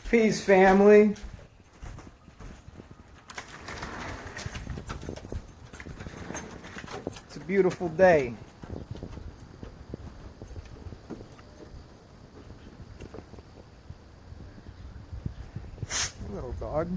Peace, family. It's a beautiful day. Little dog.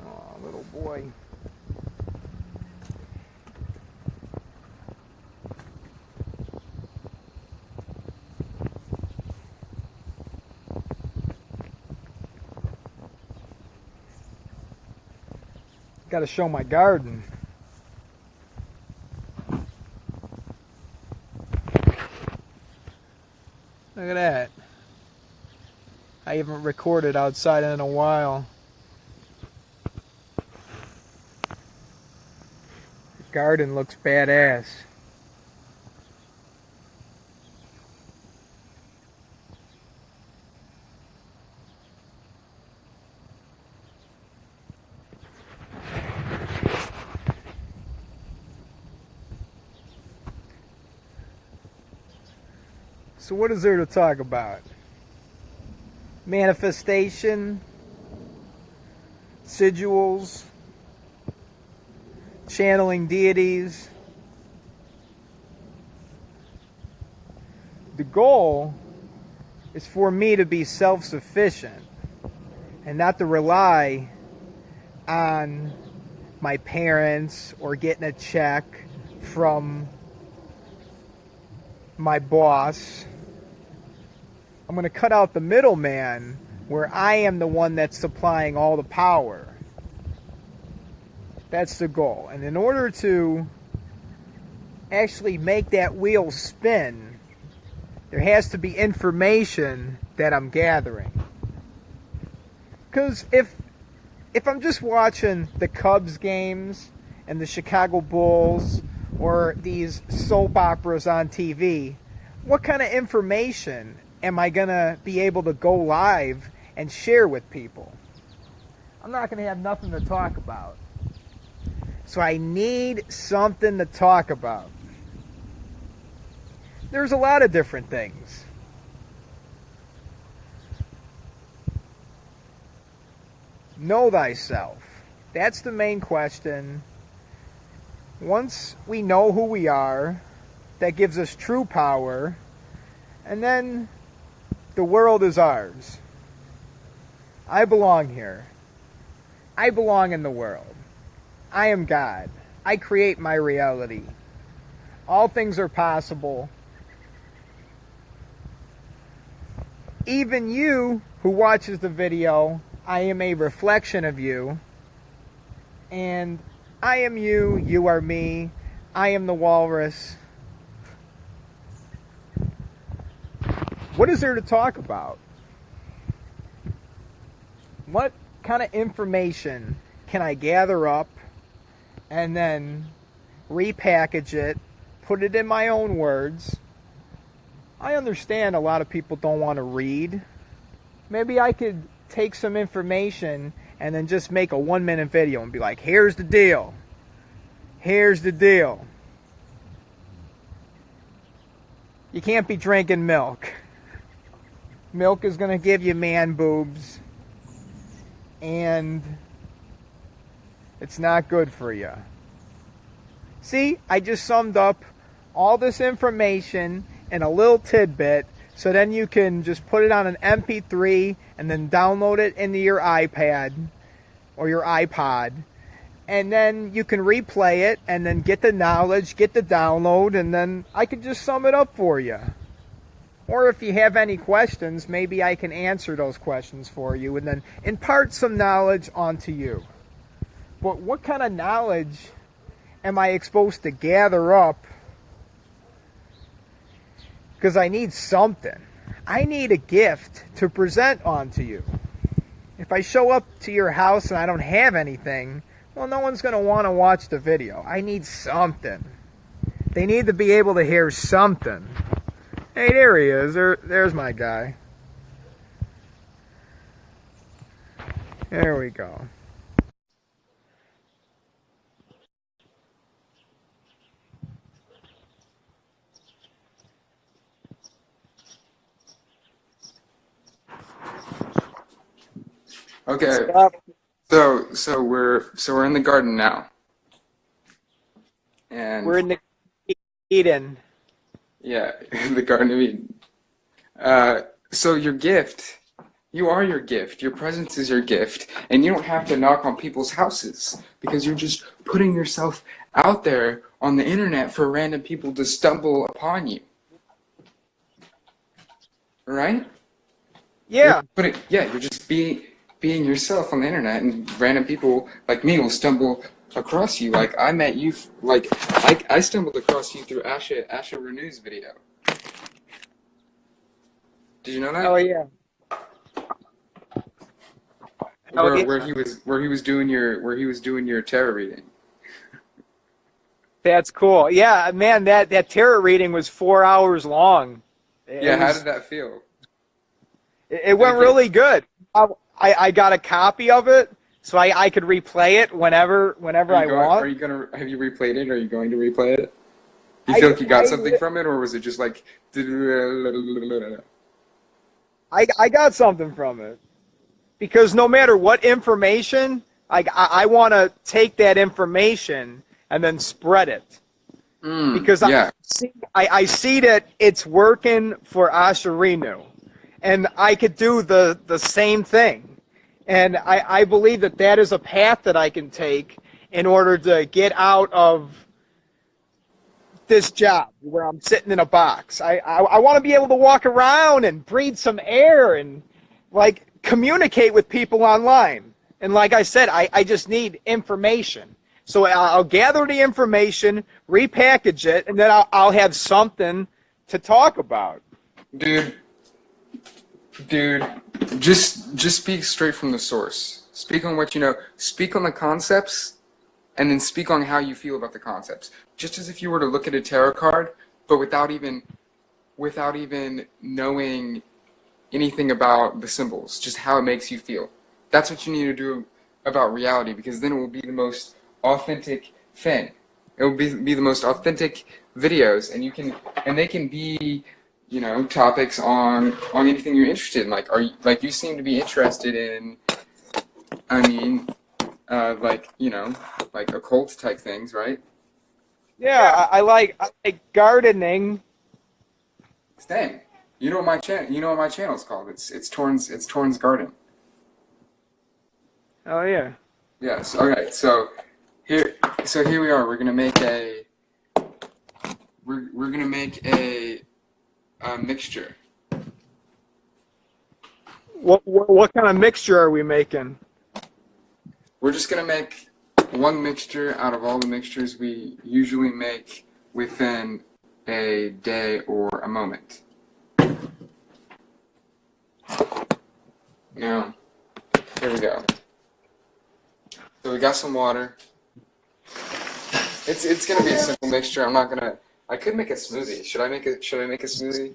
Oh, little boy. Got to show my garden. Look at that. I haven't recorded outside in a while. The garden looks badass. So what is there to talk about? Manifestation, sigils, channeling deities. The goal is for me to be self-sufficient and not to rely on my parents or getting a check from my boss. I'm going to cut out the middleman where I am the one that's supplying all the power. That's the goal. And in order to actually make that wheel spin, there has to be information that I'm gathering. Because if I'm just watching the Cubs games and the Chicago Bulls or these soap operas on TV, what kind of information am I going to be able to go live and share with people? I'm not going to have nothing to talk about. So I need something to talk about. There's a lot of different things. Know thyself. That's the main question. Once we know who we are, that gives us true power, and then the world is ours. I belong here. I belong in the world. I am God. I create my reality. All things are possible. Even you who watches the video, I am a reflection of you. And I am you, you are me, I am the walrus. What is there to talk about? What kind of information can I gather up and then repackage it, put it in my own words? I understand a lot of people don't want to read. Maybe I could take some information and then just make a 1-minute video and be like, here's the deal. Here's the deal. You can't be drinking milk. Milk is going to give you man boobs. And it's not good for you. See, I just summed up all this information in a little tidbit, so then you can just put it on an MP3 and then download it into your iPad or your iPod. And then you can replay it and then get the knowledge, get the download, and then I could just sum it up for you. Or if you have any questions, maybe I can answer those questions for you and then impart some knowledge onto you. But what kind of knowledge am I supposed to gather up? Because I need something. I need a gift to present onto you. If I show up to your house and I don't have anything, well, no one's going to want to watch the video. I need something. They need to be able to hear something. Hey, there he is. There's my guy. There we go. Okay. Stop. So we're in the garden now, We're and in the Eden. yeah, the Garden of Eden. Uh, so your gift, you are your gift. Your presence is your gift, and you don't have to knock on people's houses because you're just putting yourself out there on the internet for random people to stumble upon you, right? Yeah. You're just being yourself on the internet, and random people like me will stumble across you. Like I met you, I stumbled across you through Asha Renew's video. Did you know Oh that? yeah. Oh Where yeah. where he was doing your tarot reading. That's cool. Yeah, man, that tarot reading was 4 hours long. It Yeah, how was did that feel? it Did it went get? really good. I got a copy of it, so I could replay it whenever I Are want. you gonna have you replayed it? Are you going to replay it? You feel I like you got I something from it, or was it just like? I got something from it because no matter what information, like I want to take that information and then spread it because Yeah. I see that it's working for Asherinu, and I could do the same thing. And I believe that that is a path that I can take in order to get out of this job where I'm sitting in a box. I want to be able to walk around and breathe some air and like communicate with people online. And like I said, I just need information. So I'll gather the information, repackage it, and then I'll have something to talk about. Dude, dude, just speak straight from the source. Speak on what you know. Speak on the concepts, and then speak on how you feel about the concepts. Just as if you were to look at a tarot card, but without even knowing anything about the symbols, just how it makes you feel. That's what you need to do about reality, because then it will be the most authentic thing. It will be the most authentic videos, and they can be, topics on anything you're interested in. Like, you seem to be interested in, I mean, like occult type things, right? Yeah, I like gardening. Same. You know what my channel's called. It's Torn's Garden. Oh yeah. Yes. Okay. Here here we are. We're gonna make a mixture. What kind of mixture are we making? We're just gonna make one mixture out of all the mixtures we usually make within a day or a moment. Now, here we go. So we got some water. It's gonna be a simple mixture. I'm not gonna. I could make a smoothie. Should I make a smoothie?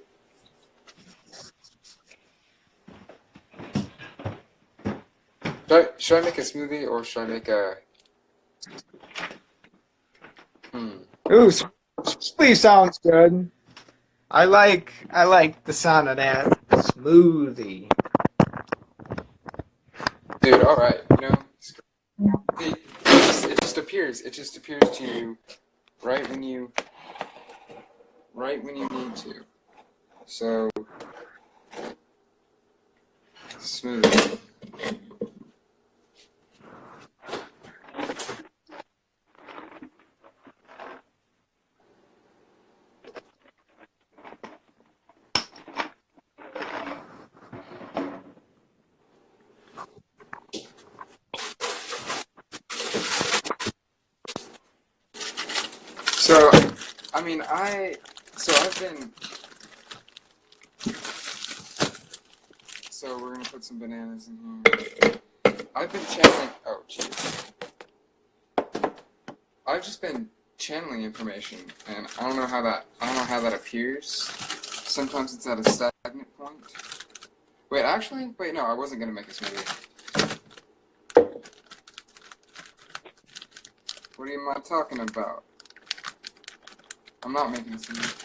Should I make a smoothie or should I make a? Hmm. Ooh, smoothie sounds good. I like the sound of that smoothie. Dude, all right. It just appears to you right when you need to. So smoothie. So, I mean, I've been, so we're gonna put some bananas in here. I've been channeling, oh, jeez. I've just been channeling information, and I don't know how that appears. Sometimes it's at a stagnant point. Wait, no, I wasn't gonna make a smoothie. What am I talking about? I'm not making a smoothie.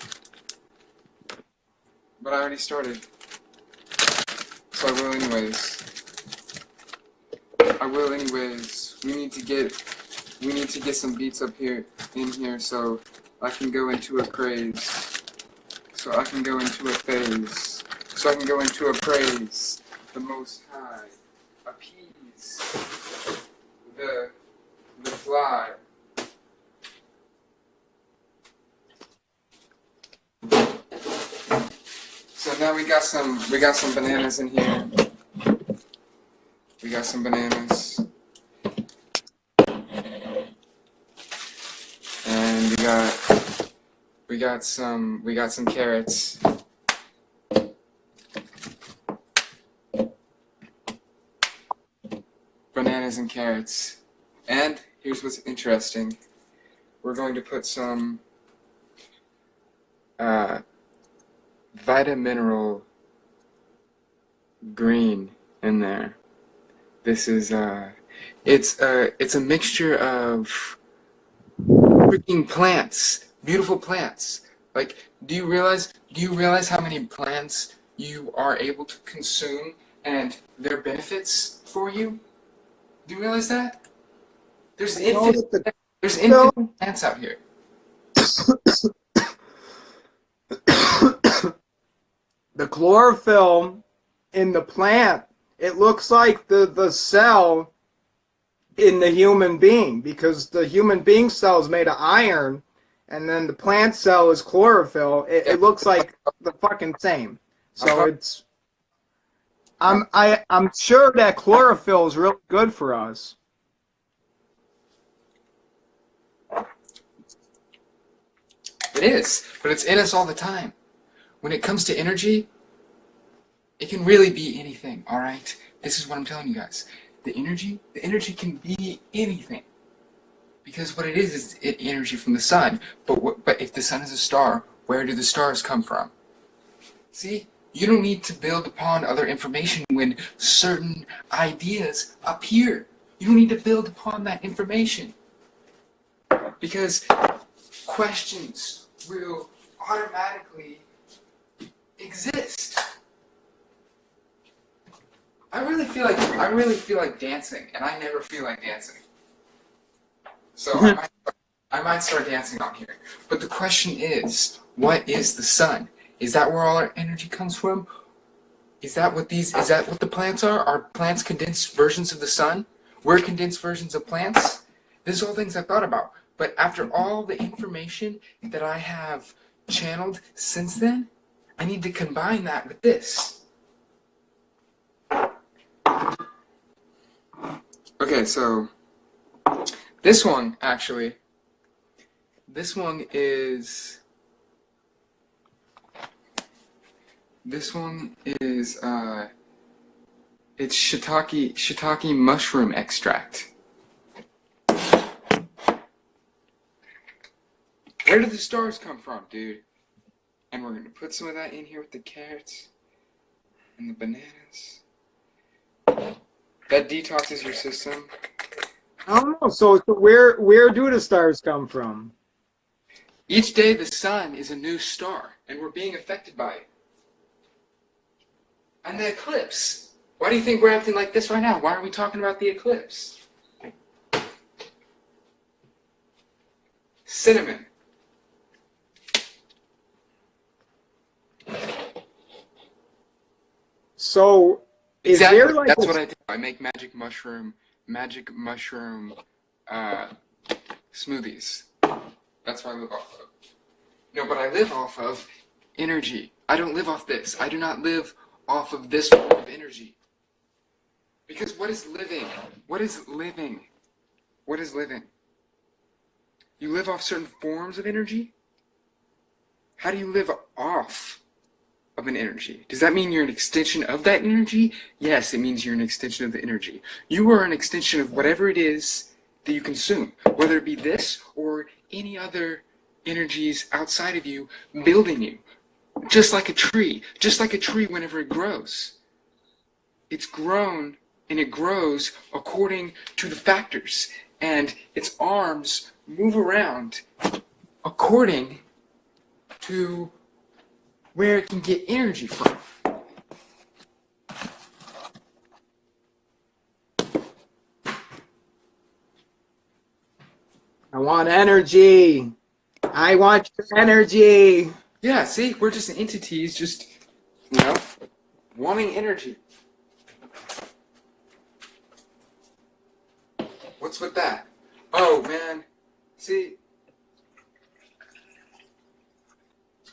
But I already started. So I will anyways. I will anyways. We need to get some beats up here in here so I can go into a craze. So I can go into a phase. So I can go into a praise. The Most High. Appease the fly. So now we got some bananas in here. We got some bananas. And we got some carrots. Bananas and carrots. And here's what's interesting. We're going to put some Vitamineral green in there. This is it's a mixture of freaking plants, beautiful plants. Like, do you realize how many plants you are able to consume and their benefits for you? Do you realize that? There's infinite plants out here. The chlorophyll in the plant, it looks like the cell in the human being, because the human being cell is made of iron, and then the plant cell is chlorophyll. It looks like the fucking same. So it's, I'm sure that chlorophyll is really good for us. It is, but it's in us all the time. When it comes to energy, it can really be anything, all right? This is what I'm telling you guys. The energy can be anything. Because what it is energy from the sun. But if the sun is a star, where do the stars come from? See? You don't need to build upon other information when certain ideas appear. You don't need to build upon that information. Because questions will automatically exist. I really feel like dancing, and I never feel like dancing. So I might start dancing on here. But the question is, what is the sun? Is that where all our energy comes from? Is that what the plants are? Are plants condensed versions of the sun? We're condensed versions of plants? This is all things I've thought about. But after all the information that I have channeled since then, I need to combine that with this. Okay, so this one is it's shiitake mushroom extract. Where do the stars come from, dude? And we're gonna put some of that in here with the carrots and the bananas. That detoxes your system. I don't know. So where do the stars come from? Each day the sun is a new star, and we're being affected by it. And the eclipse. Why do you think we're acting like this right now? Why are we talking about the eclipse? Cinnamon. So is Exactly. there like That's what I do. I make magic mushroom smoothies. That's what I live off of. No, but I live off of energy. I don't live off this. I do not live off of this form of energy. Because what is living? What is living? What is living? You live off certain forms of energy? How do you live off of an energy? Does that mean you're an extension of that energy? Yes, it means you're an extension of the energy. You are an extension of whatever it is that you consume, whether it be this or any other energies outside of you building you. Just like a tree whenever it grows. It's grown and it grows according to the factors, and its arms move around according to where it can get energy from. want energy. I want your energy. Yeah, see, we're just entities, just, you know, wanting energy. What's with that? Oh, man. See,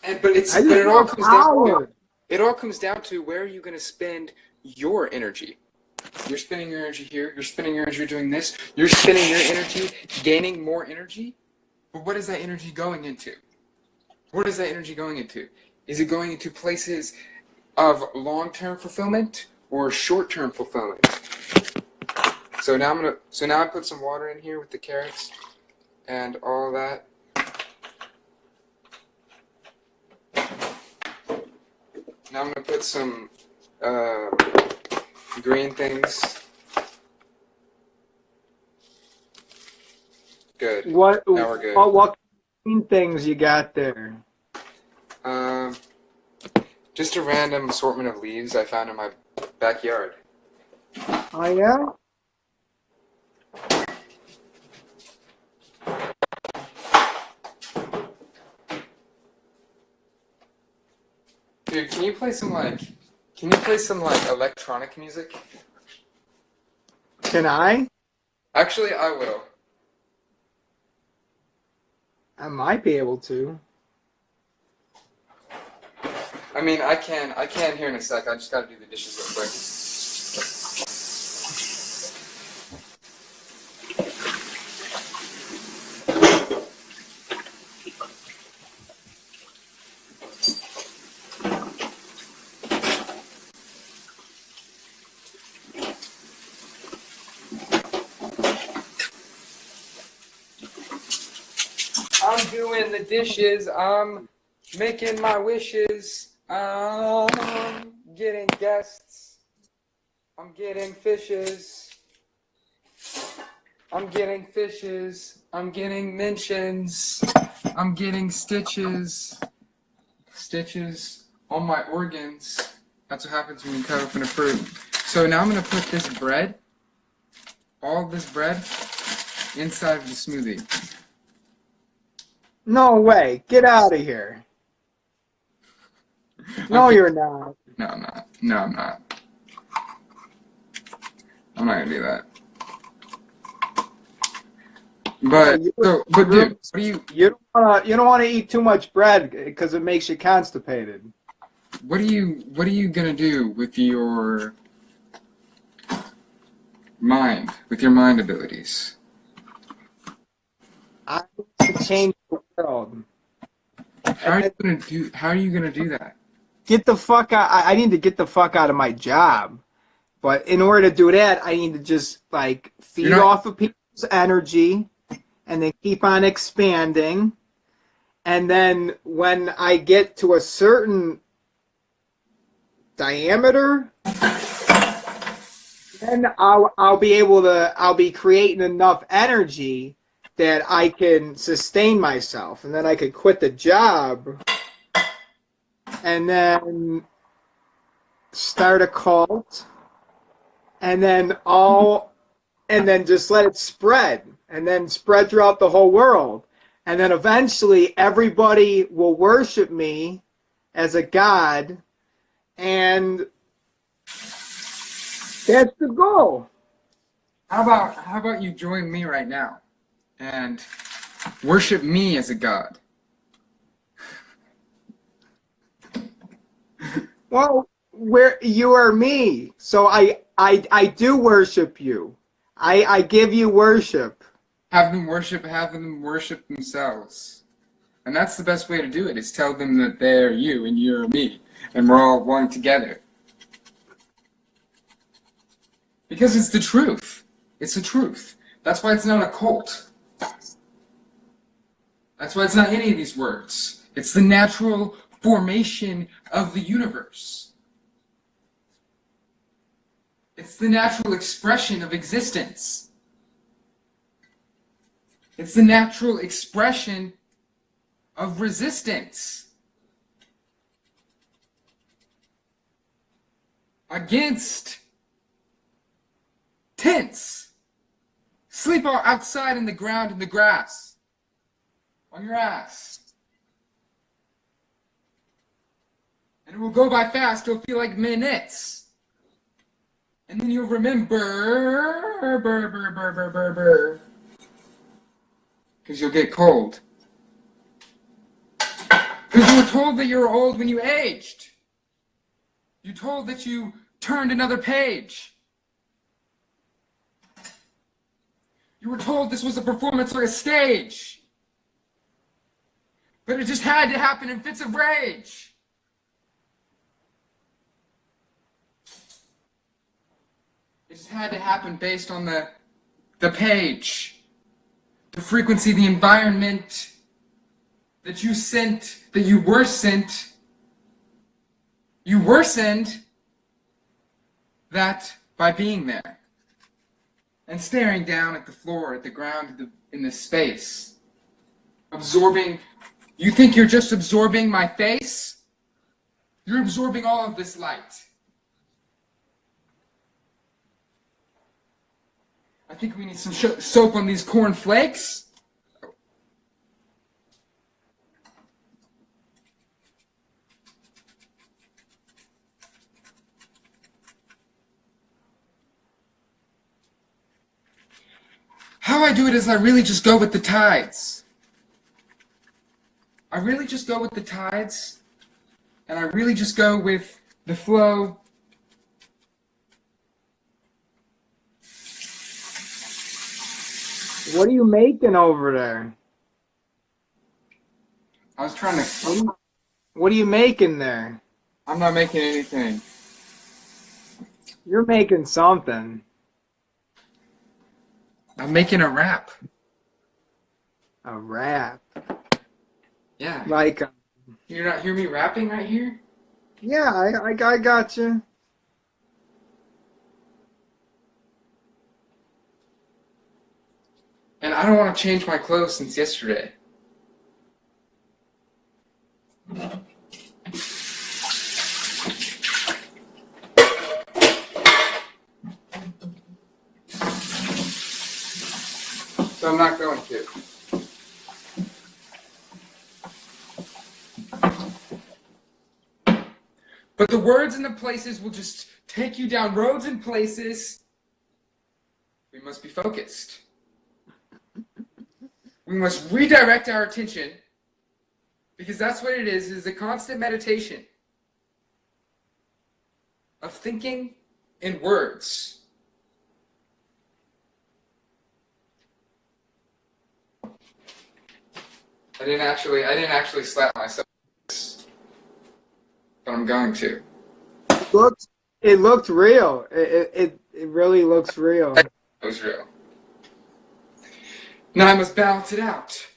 but I just it all want comes down to, power. where are you going to spend your energy? You're spending your energy here. You're spending your energy doing this. You're spending your energy gaining more energy. But what is that energy going into? What is that energy going into? Is it going into places of long-term fulfillment or short-term fulfillment? So now I put some water in here with the carrots and all that. Now I'm gonna put some green things. Good. What Now we're good. what green things you got there? Um, just a random assortment of leaves I found in my backyard. Oh yeah? Dude, can you play some electronic music? Can I? Actually, I will. I might be able to. I mean, I can here in a sec. I just gotta do the dishes real quick. I'm doing the dishes. I'm making my wishes. I'm getting guests. I'm getting fishes. I'm getting fishes. I'm getting mentions. I'm getting stitches. Stitches on my organs. That's what happens when you cut open a fruit. So now I'm going to put this bread, all of this bread, inside of the smoothie. No way. Get out of here. No, Okay. you're not. No, I'm not. No, I'm not. I'm not gonna do that. But dude, what do you? You don't wanna eat too much bread because it makes you constipated. What are you gonna do with your mind, abilities? I need to change the world. How are you gonna do that? Get the fuck out. I need to get the fuck out of my job. But in order to do that, I need to just like feed off of people's energy and then keep on expanding. And then when I get to a certain diameter, then I'll be creating enough energy that I can sustain myself, and then I could quit the job and then start a cult, and then just let it spread, and then spread throughout the whole world, and then eventually everybody will worship me as a god, and that's the goal. How about you join me right now and worship me as a god? Well, where you are me, so I do worship you. I give you worship. Have them worship themselves. And that's the best way to do it, is tell them that they're you and you're me, and we're all one together. Because it's the truth. It's the truth. That's why it's not a cult. That's why it's not any of these words. It's the natural formation of the universe. It's the natural expression of existence. It's the natural expression of resistance against tents. Sleep outside in the ground in the grass. on your ass. And it will go by fast. It'll feel like minutes. And then you'll remember, because you'll get cold. Because you were told that you were old when you aged. You told that you turned another page. You were told this was a performance or a stage. But it just had to happen in fits of rage. It just had to happen based on the page, the frequency, the environment that you sent, that you were sent. You worsened that by being there and staring down at the floor, at the ground, in the space. Absorbing. You think you're just absorbing my face? You're absorbing all of this light. I think we need some soap on these corn flakes. How I do it is I really just go with the tides. I really just go with the tides, and I really just go with the flow. What are you making over there? I was trying to... What are you making there? I'm not making anything. You're making something. I'm making a rap. A rap? Yeah. Like... You not hear me rapping right here? Yeah, I got you. And I don't want to change my clothes since yesterday. So I'm not going to. But the words and the places will just take you down roads and places. We must be focused. We must redirect our attention, because that's what it is a constant meditation of thinking in words. I didn't actually slap myself, but I'm going to. It looked real. It really looks real. It was real. Now I must balance it out.